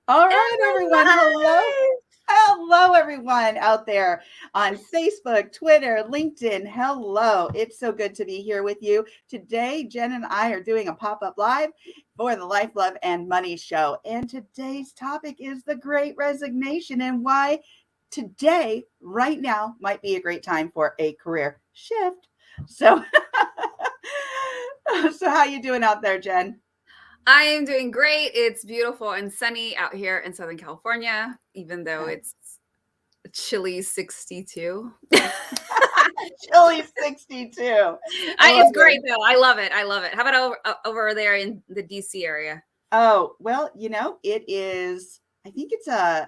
All right, everyone. Hello. Hello, everyone out there on Facebook, Twitter, LinkedIn. Hello. It's so good to be here with you. Today, Jen and I are doing a pop up live for the Life, Love, and Money show. And today's topic is the Great Resignation and why today, right now, might be a great time for a career shift. So, so how you doing out there, Jen? I am doing great. It's beautiful and sunny out here in Southern California, even though it's chilly 62. Chilly 62. It's great though. I love it. I love it. How about over there in the DC area? Oh, well, it is, I think it's a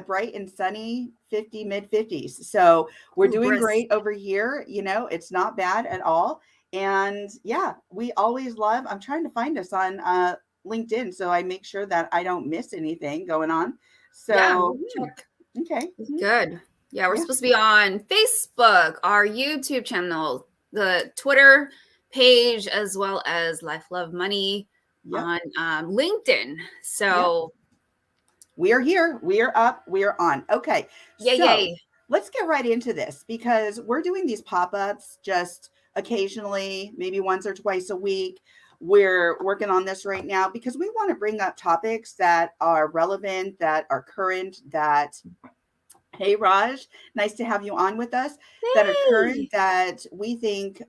bright and sunny 50, mid 50s. So we're doing great over here. It's not bad at all. And yeah, we always love, I'm trying to find us on LinkedIn so I make sure that I don't miss anything going on. So, okay. Good. Yeah, we're supposed to be on Facebook, our YouTube channel, the Twitter page, as well as Life, Love, Money on LinkedIn. So we are here. We are up. We are on. Okay. Yay. Let's get right into this because we're doing these pop-ups just occasionally, maybe once or twice a week. We're working on this right now because we want to bring up topics that are relevant, that are current, that, hey, Raj, nice to have you on with us, that are current, that we think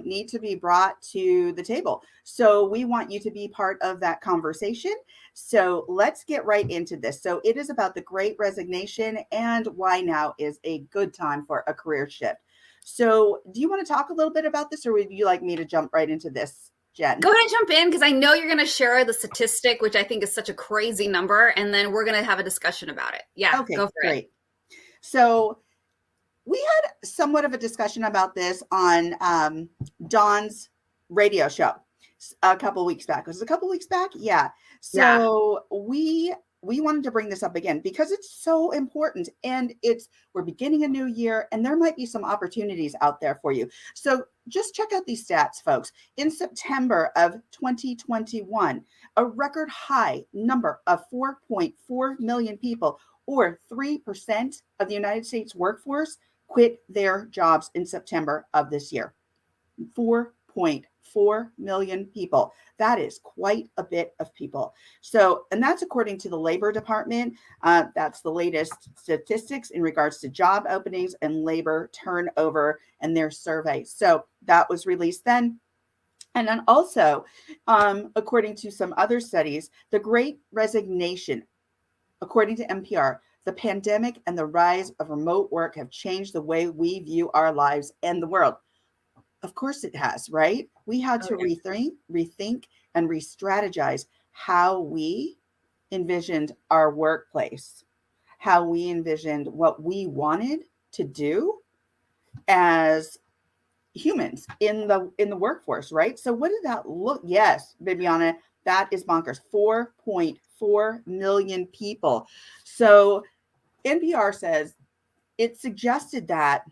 need to be brought to the table. So we want you to be part of that conversation. So let's get right into this. So it is about the Great Resignation and why now is a good time for a career shift. So do you want to talk a little bit about this, or would you like me to jump right into this, Jen? Go ahead and jump in because I know you're going to share the statistic, which I think is such a crazy number, and then we're going to have a discussion about it. Yeah, okay, go for great. it. So we had somewhat of a discussion about this on Dawn's radio show a couple weeks back. Was it a couple weeks back? Yeah. So we wanted to bring this up again because it's so important, and we're beginning a new year and there might be some opportunities out there for you. So just check out these stats, folks. In September of 2021, a record high number of 4.4 million people, or 3% of the United States workforce, quit their jobs in September of this year. 4.4 million people. That is quite a bit of people. So, and that's according to the Labor Department. That's the latest statistics in regards to job openings and labor turnover and their survey. So that was released then. And then also, according to some other studies, the Great Resignation, according to NPR, the pandemic and the rise of remote work have changed the way we view our lives and the world. Of course it has, right? We had to rethink, and re-strategize how we envisioned our workplace, how we envisioned what we wanted to do as humans in the workforce, right? So what did that look? Yes, Bibiana, that is bonkers. 4.4 million people. So NPR says it suggested that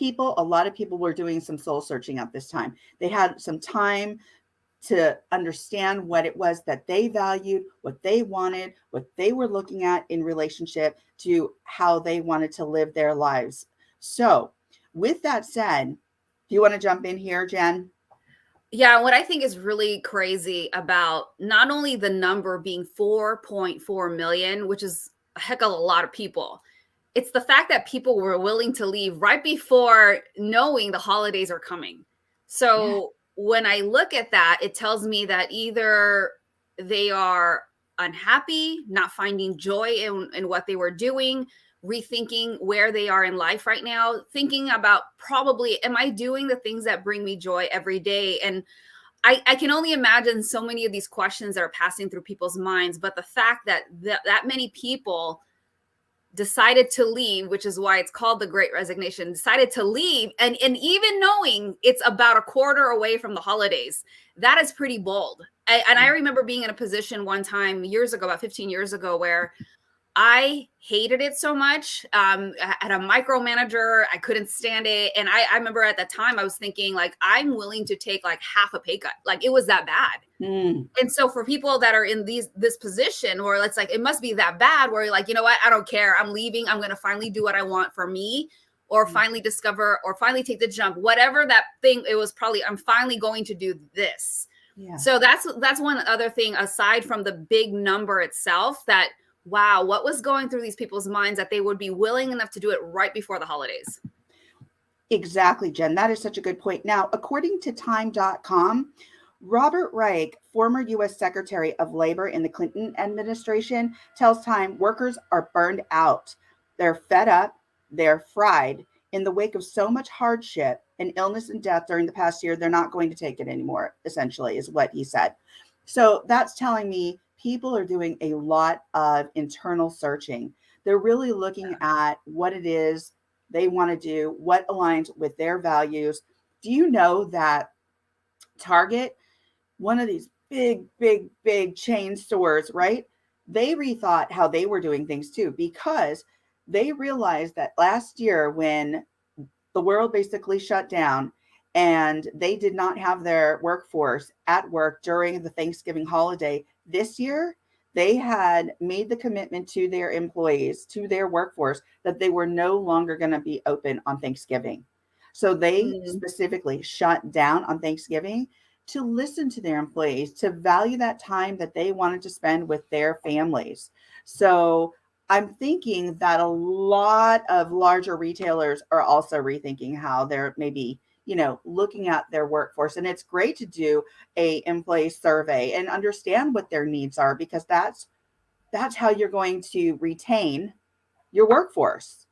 a lot of people were doing some soul searching at this time. They had some time to understand what it was that they valued, what they wanted, what they were looking at in relationship to how they wanted to live their lives. So with that said, do you want to jump in here, Jen? Yeah, what I think is really crazy about not only the number being 4.4 million, which is a heck of a lot of people, it's the fact that people were willing to leave right before knowing the holidays are coming. So when I look at that, it tells me that either they are unhappy, not finding joy in what they were doing, rethinking where they are in life right now, thinking about probably, am I doing the things that bring me joy every day? And I can only imagine so many of these questions that are passing through people's minds. But the fact that that many people decided to leave, which is why it's called the Great Resignation, decided to leave, and even knowing it's about a quarter away from the holidays, that is pretty bold. And I remember being in a position one time years ago, about 15 years ago, where I hated it so much. I had a micromanager. I couldn't stand it. And I remember at that time I was thinking like, I'm willing to take like half a pay cut. Like it was that bad. And so for people that are in this position where it's like, it must be that bad, where you're like, you know what, I don't care. I'm leaving. I'm going to finally do what I want for me, or finally discover, or finally take the jump, whatever that thing, it was probably, I'm finally going to do this. Yeah. So that's one other thing aside from the big number itself, that, wow, what was going through these people's minds that they would be willing enough to do it right before the holidays. Exactly, Jen. That is such a good point. Now, according to time.com, Robert Reich, former U.S. Secretary of Labor in the Clinton administration, tells Time workers are burned out. They're fed up. They're fried. In the wake of so much hardship and illness and death during the past year, they're not going to take it anymore, essentially, is what he said. So that's telling me people are doing a lot of internal searching. They're really looking at what it is they want to do, what aligns with their values. Do you know that Target, one of these big chain stores, right? They rethought how they were doing things too, because they realized that last year when the world basically shut down and they did not have their workforce at work during the Thanksgiving holiday, this year they had made the commitment to their employees, to their workforce, that they were no longer going to be open on Thanksgiving. So they specifically shut down on Thanksgiving to listen to their employees, to value that time that they wanted to spend with their families. So I'm thinking that a lot of larger retailers are also rethinking how they're maybe, looking at their workforce. And it's great to do a employee survey and understand what their needs are, because that's how you're going to retain your workforce.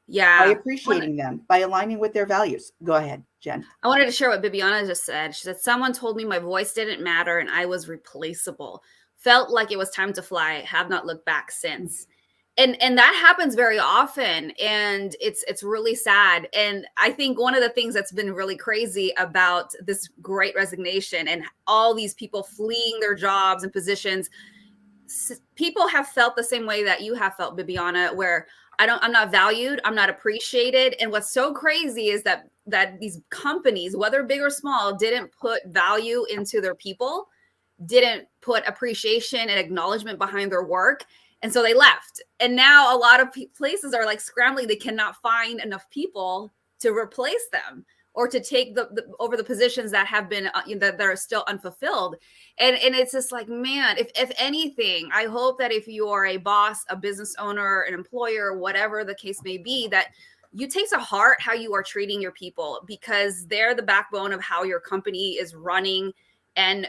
Yeah. By appreciating them, by aligning with their values. Go ahead, Jen. I wanted to share what Bibiana just said. She said, someone told me my voice didn't matter and I was replaceable. Felt like it was time to fly. Have not looked back since. And that happens very often. And it's really sad. And I think one of the things that's been really crazy about this Great Resignation and all these people fleeing their jobs and positions, people have felt the same way that you have felt, Bibiana, where I'm not valued, I'm not appreciated. And what's so crazy is that these companies, whether big or small, didn't put value into their people, didn't put appreciation and acknowledgement behind their work. And so they left. And now a lot of places are like scrambling. They cannot find enough people to replace them or to take over the positions that have been that are still unfulfilled. And it's just like, man, if anything, I hope that if you are a boss, a business owner, an employer, whatever the case may be, that you take to heart how you are treating your people, because they're the backbone of how your company is running. And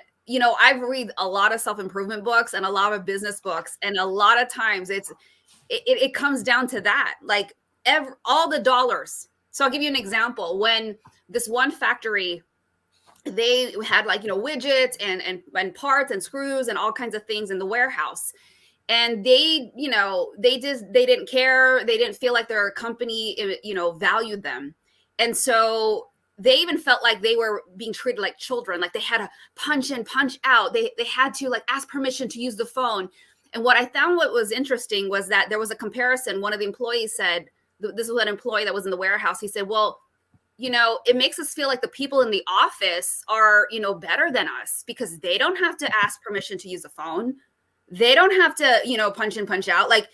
I've read a lot of self-improvement books and a lot of business books, and a lot of times it comes down to that, like all the dollars. So I'll give you an example. When this one factory, they had widgets and parts and screws and all kinds of things in the warehouse. And they didn't care. They didn't feel like their company, valued them. And so they even felt like they were being treated like children, like they had to punch in, punch out. They had to ask permission to use the phone. And what I found what was interesting was that there was a comparison. One of the employees said, this was an employee that was in the warehouse. He said, well, it makes us feel like the people in the office are, better than us, because they don't have to ask permission to use a phone. They don't have to, punch in, punch out. Like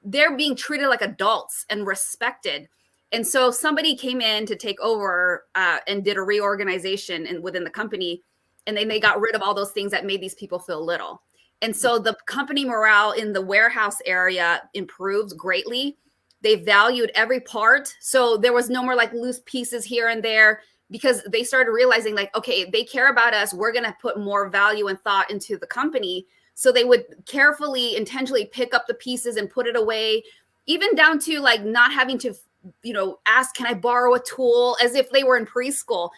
they're being treated like adults and respected. And so somebody came in to take over and did a reorganization within the company. And then they got rid of all those things that made these people feel little. And so the company morale in the warehouse area improved greatly. They valued every part. So there was no more loose pieces here and there, because they started realizing okay, they care about us. We're going to put more value and thought into the company. So they would carefully, intentionally pick up the pieces and put it away, even down to not having to, ask, can I borrow a tool, as if they were in preschool.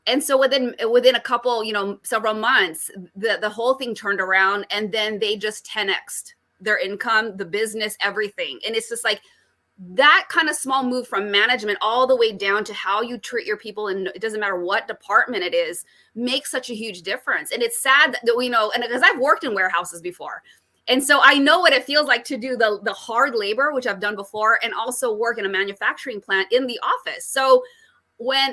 And so within a couple, several months, the whole thing turned around, and then they just 10x'd their income, the business, everything. And it's just that kind of small move from management all the way down to how you treat your people, and it doesn't matter what department it is, makes such a huge difference. And it's sad that and because I've worked in warehouses before, And so I know what it feels like to do the hard labor, which I've done before, and also work in a manufacturing plant in the office. So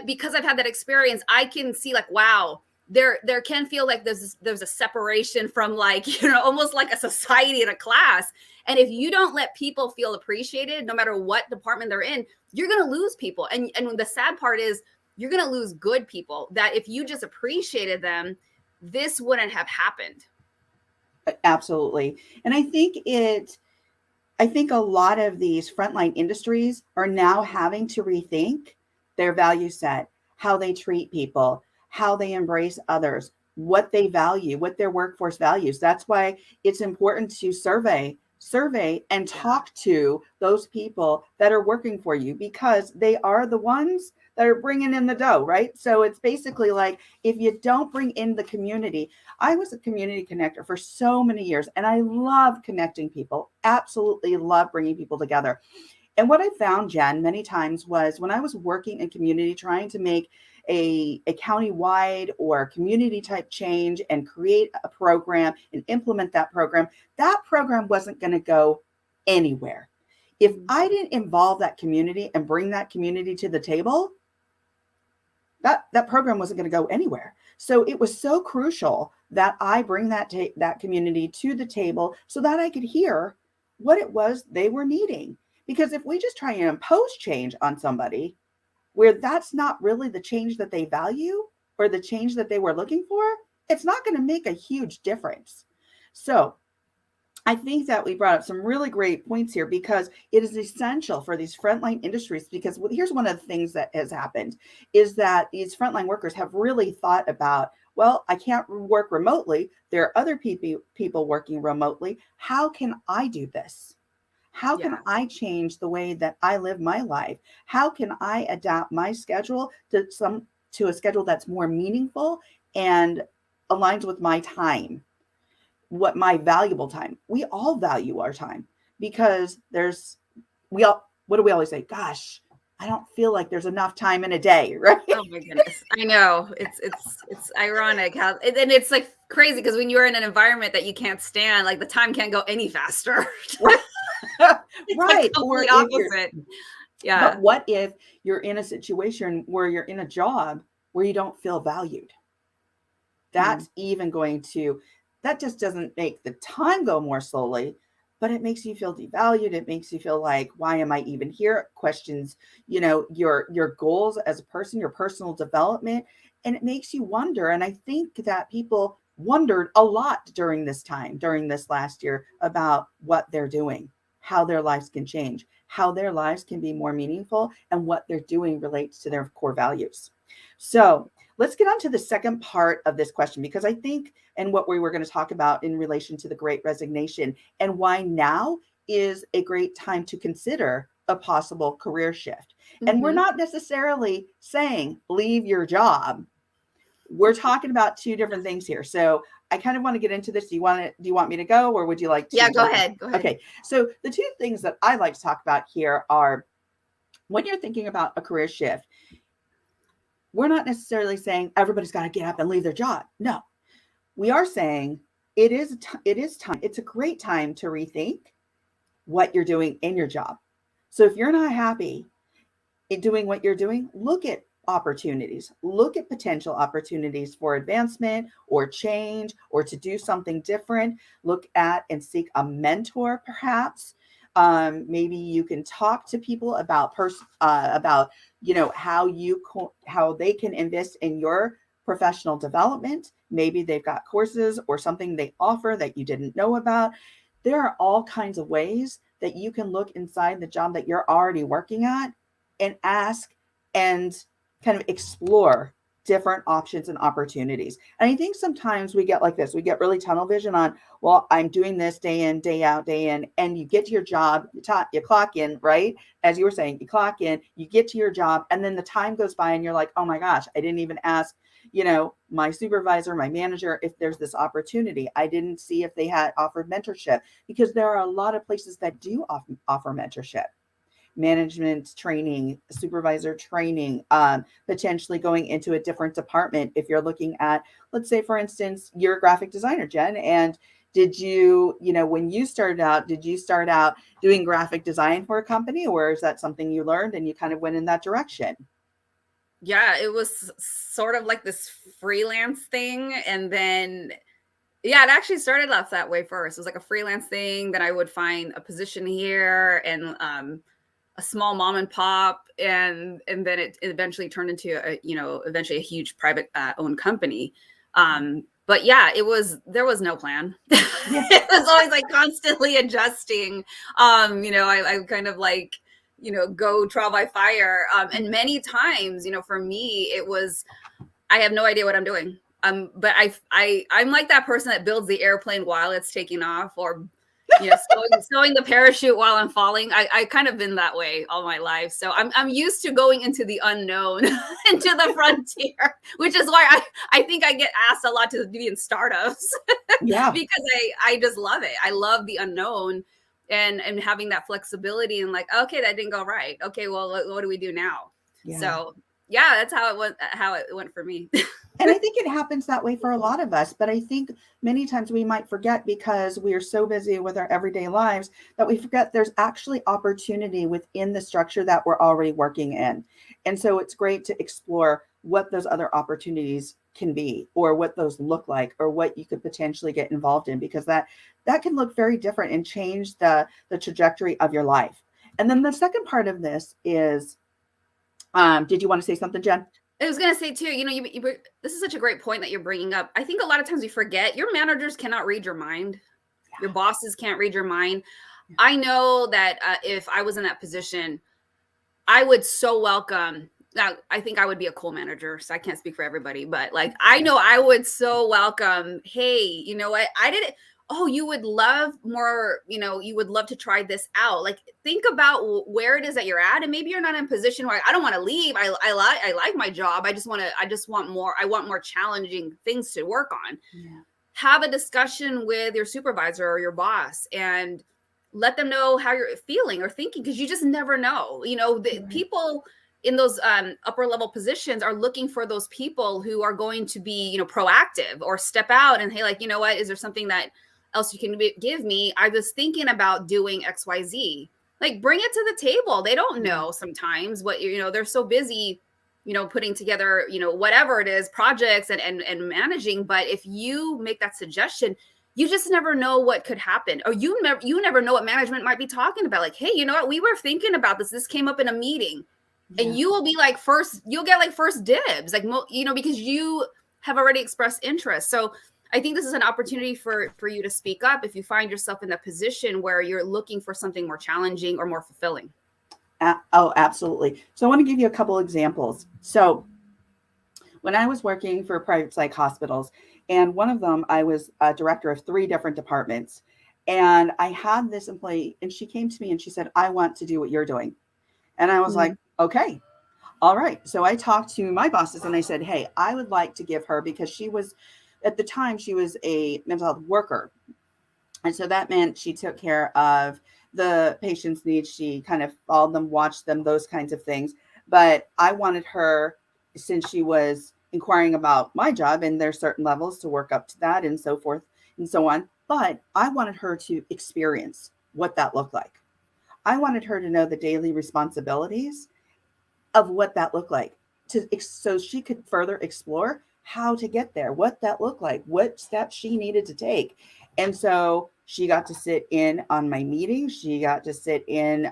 because I've had that experience, I can see like, wow, there can feel like there's a separation from like, almost like a society and a class. And if you don't let people feel appreciated, no matter what department they're in, you're going to lose people. And the sad part is you're going to lose good people that if you just appreciated them, this wouldn't have happened. Absolutely. And I think a lot of these frontline industries are now having to rethink their value set, how they treat people, how they embrace others, what they value, what their workforce values. That's why it's important to survey and talk to those people that are working for you, because they are the ones that are bringing in the dough, right? So it's basically like, if you don't bring in the community. I was a community connector for so many years, and I love connecting people, absolutely love bringing people together. And what I found, Jen, many times was when I was working in community, trying to make a county-wide or community type change and create a program and implement that program wasn't going to go anywhere. If I didn't involve that community and bring that community to the table, that program wasn't going to go anywhere. So it was so crucial that I bring that community to the table so that I could hear what it was they were needing. Because if we just try and impose change on somebody where that's not really the change that they value or the change that they were looking for, it's not going to make a huge difference. So I think that we brought up some really great points here, because it is essential for these frontline industries. Because here's one of the things that has happened is that these frontline workers have really thought about, well, I can't work remotely. There are other people working remotely. How can I do this? How can I change the way that I live my life? How can I adapt my schedule to a schedule that's more meaningful and aligns with my time? What my valuable time. We all value our time, because what do we always say? Gosh, I don't feel like there's enough time in a day, right? Oh my goodness. I know. It's ironic how, and it's like crazy because when you're in an environment that you can't stand, like the time can't go any faster. Right. Or the opposite. Yeah. But what if you're in a situation where you're in a job where you don't feel valued? That's even going to, that just doesn't make the time go more slowly, but it makes you feel devalued. It makes you feel like, why am I even here? Questions, your goals as a person, your personal development, and it makes you wonder. And I think that people wondered a lot during this last year, about what they're doing, how their lives can change, how their lives can be more meaningful, and what they're doing relates to their core values. So let's get on to the second part of this question, because I think, and what we were going to talk about in relation to the Great Resignation, and why now is a great time to consider a possible career shift. And we're not necessarily saying leave your job. We're talking about two different things here. So I kind of want to get into this. Do you want me to go, or would you like to? Yeah, go ahead. Okay. So the two things that I like to talk about here are, when you're thinking about a career shift, we're not necessarily saying everybody's got to get up and leave their job. No, we are saying it is time. It's a great time to rethink what you're doing in your job. So if you're not happy in doing what you're doing, look at opportunities, look at potential opportunities for advancement or change, or to do something different. Look at and seek a mentor, perhaps. Maybe you can talk to people about how they can invest in your professional development. Maybe they've got courses or something they offer that you didn't know about. There are all kinds of ways that you can look inside the job that you're already working at and ask and kind of explore different options and opportunities. And I think sometimes we get like this, we get really tunnel vision on, well, I'm doing this day in, day out, day in, and you get to your job, you clock in, right? As you were saying, you clock in, you get to your job, and then the time goes by and you're like, oh my gosh, I didn't even ask, my supervisor, my manager, if there's this opportunity. I didn't see if they had offered mentorship, because there are a lot of places that do offer mentorship. Management training, supervisor training, potentially going into a different department. If you're looking at, let's say, for instance, you're a graphic designer, Jen, and Did you, when you started out, did you start out doing graphic design for a company, or is that something you learned and you kind of went in that direction? Yeah, it was sort of like this freelance thing. And then, yeah, it actually started off that way first. It was like a freelance thing. Then I would find a position here and a small mom and pop. And then it eventually turned into eventually a huge private owned company. But yeah, there was no plan. Yeah. It was always like constantly adjusting. I kind of like, go trial by fire. And many times, for me, it was, I have no idea what I'm doing. But I'm like that person that builds the airplane while it's taking off, or sewing the parachute while I'm falling. I kind of been that way all my life. So I'm used to going into the unknown, into the frontier, which is why I think I get asked a lot to be in startups. Yeah. Because I just love it. I love the unknown and having that flexibility and like, okay, that didn't go right. Okay, well, what do we do now? Yeah. So yeah, that's how it went for me. And I think it happens that way for a lot of us. But I think many times we might forget, because we are so busy with our everyday lives, that we forget there's actually opportunity within the structure that we're already working in. And so it's great to explore what those other opportunities can be, or what those look like, or what you could potentially get involved in, because that can look very different and change the trajectory of your life. And then the second part of this is, did you want to say something, Jen? I was going to say too, this is such a great point that you're bringing up. I think a lot of times we forget your managers cannot read your mind. Yeah. Your bosses can't read your mind. Yeah. I know that if I was in that position, I would so welcome. Now, I think I would be a cool manager, so I can't speak for everybody, but like, I know I would so welcome, hey, you know what? I did it. Oh, you would love more, you would love to try this out. Like, think about where it is that you're at. And maybe you're not in a position where I don't want to leave. I like my job. I just want more. I want more challenging things to work on. Yeah. Have a discussion with your supervisor or your boss and let them know how you're feeling or thinking, because you just never know. Right. People in those upper level positions are looking for those people who are going to be, proactive or step out and, hey, like, what, is there something that else you can give me? I was thinking about doing XYZ. Like, bring it to the table. They don't know sometimes what, they're so busy, putting together, whatever it is, projects and managing. But if you make that suggestion, you just never know what could happen. Or you never know what management might be talking about. Like, hey, you know what? We were thinking about this. This came up in a meeting. Yeah. And you will be like you'll get like first dibs, like, because you have already expressed interest. So I think this is an opportunity for you to speak up if you find yourself in that position where you're looking for something more challenging or more fulfilling. Oh, absolutely. So I want to give you a couple examples. So when I was working for private psych hospitals, and one of them, I was a director of 3 different departments. And I had this employee, and she came to me and she said, I want to do what you're doing. And I was like, okay, all right. So I talked to my bosses and I said, hey, I would like to give her, because she was, at the time, she was a mental health worker. And so that meant she took care of the patient's needs. She kind of followed them, watched them, those kinds of things. But I wanted her, since she was inquiring about my job, and there's certain levels to work up to that and so forth and so on. But I wanted her to experience what that looked like. I wanted her to know the daily responsibilities of what that looked like, so she could further explore how to get there, what that looked like, what steps she needed to take. And so she got to sit in on my meetings. She got to sit in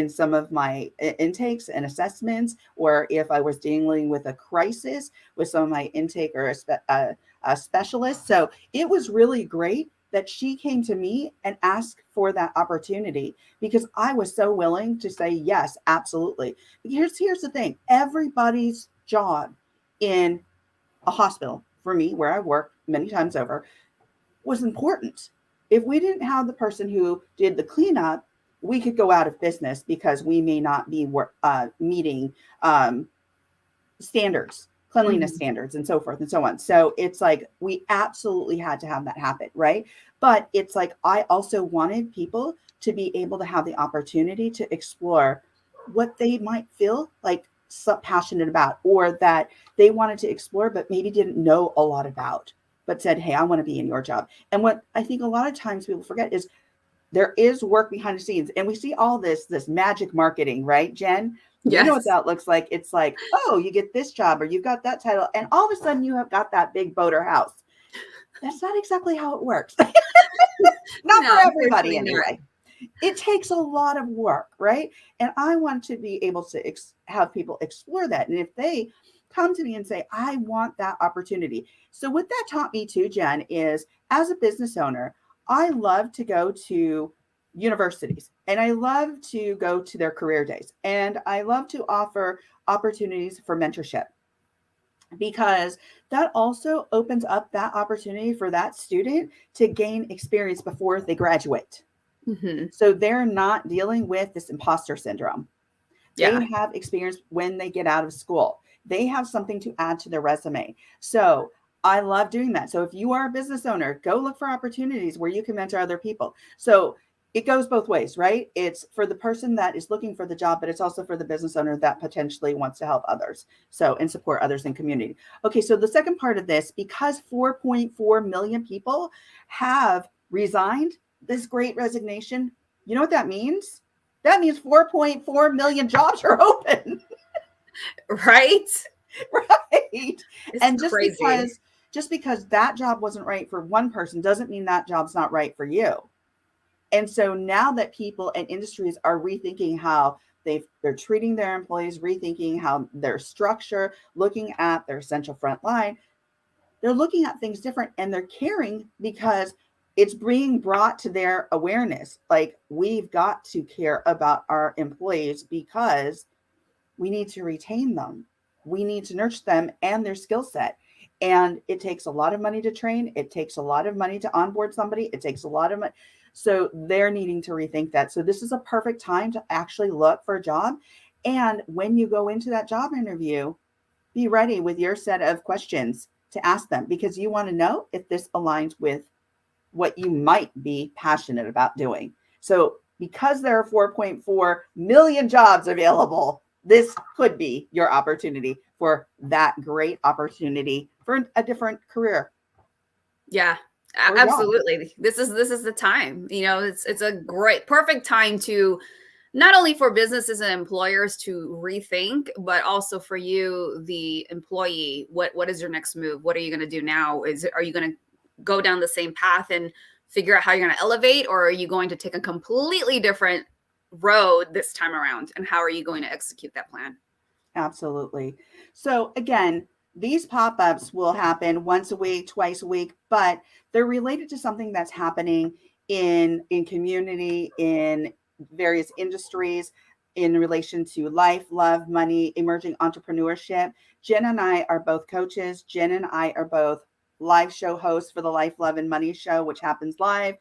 some of my intakes and assessments, or if I was dealing with a crisis with some of my intake or a specialist. So it was really great that she came to me and asked for that opportunity, because I was so willing to say, yes, absolutely. Here's the thing. Everybody's job in a hospital, for me, where I work many times over, was important. If we didn't have the person who did the cleanup, we could go out of business, because we may not be meeting standards, cleanliness standards, and so forth and so on. So it's like, we absolutely had to have that happen, right? But it's like, I also wanted people to be able to have the opportunity to explore what they might feel like so passionate about, or that they wanted to explore but maybe didn't know a lot about. but said, hey, I want to be in your job. And what I think a lot of times people forget is there is work behind the scenes, and we see all this magic marketing, right, Jen? We know what Yes. that looks like. It's like, oh, you get this job or you've got that title, and all of a sudden you have got that big boat or house. That's not exactly how it works. Not No, for everybody unfortunately not. anyway. It takes a lot of work, right? And I want to be able to have people explore that. And if they come to me and say, I want that opportunity. So what that taught me too, Jen, is as a business owner, I love to go to universities and I love to go to their career days. And I love to offer opportunities for mentorship, because that also opens up that opportunity for that student to gain experience before they graduate. Mm-hmm. So they're not dealing with this imposter syndrome. They Yeah. have experience when they get out of school. They have something to add to their resume. So I love doing that. So if you are a business owner, go look for opportunities where you can mentor other people. So it goes both ways, right? It's for the person that is looking for the job, but it's also for the business owner that potentially wants to help others. So, and support others in community. Okay, so the second part of this, because 4.4 million people have resigned, this great resignation, you know what that means? That means 4.4 million jobs are open. Right? Right. It's And crazy. just because that job wasn't right for one person doesn't mean that job's not right for you. And so now that people and industries are rethinking how they're treating their employees, rethinking how their structure, looking at their essential front line, they're looking at things different and they're caring because it's being brought to their awareness. Like, we've got to care about our employees because we need to retain them. We need to nurture them and their skill set. And it takes a lot of money to train. It takes a lot of money to onboard somebody. It takes a lot of money. So they're needing to rethink that. So this is a perfect time to actually look for a job. And when you go into that job interview, be ready with your set of questions to ask them, because you want to know if this aligns with what you might be passionate about doing. So because there are 4.4 million jobs available, this could be your opportunity for that great opportunity for a different career Yeah. for y'all. Absolutely. This is the time. It's a great perfect time to not only for businesses and employers to rethink, but also for you, the employee. What is your next move? What are you going to do now? Are you going to go down the same path and figure out how you're going to elevate, or are you going to take a completely different road this time around? And how are you going to execute that plan? Absolutely. So again, these pop-ups will happen once a week, twice a week, but they're related to something that's happening in community, in various industries, in relation to life, love, money, emerging entrepreneurship. Jen and I are both coaches. Jen and I are both live show hosts for the Life, Love, and Money show, which happens live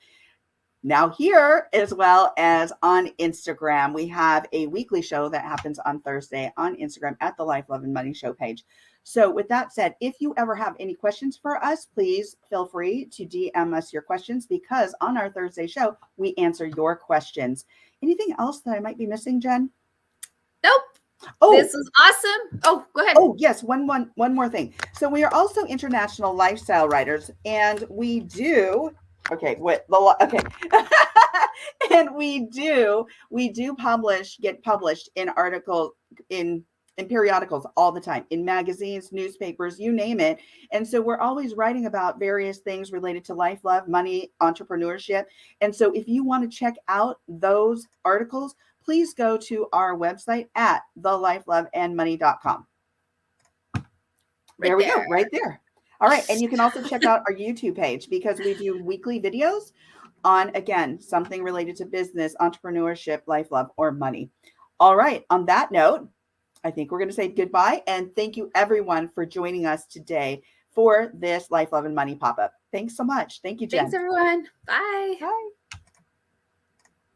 now here, as well as on Instagram. We have a weekly show that happens on Thursday on Instagram at the Life, Love, and Money show page. So with that said, if you ever have any questions for us, please feel free to DM us your questions, because on our Thursday show, we answer your questions. Anything else that I might be missing, Jen? Nope. Oh, This is awesome. Oh, go ahead. oh yes, one more thing. So we are also international lifestyle writers, and we do okay, and we do get published in articles, in periodicals all the time, in magazines, newspapers, you name it. And so we're always writing about various things related to life, love, money, entrepreneurship. And so if you want to check out those articles, please go to our website at thelifeloveandmoney.com. There Right we go, there. right there. All right. And you can also check out our YouTube page, because we do weekly videos on, again, something related to business, entrepreneurship, life, love, or money. All right. On that note, I think we're going to say goodbye. And thank you, everyone, for joining us today for this Life, Love, and Money pop up. Thanks so much. Thank you, Thanks, Jen. everyone. Bye. Bye.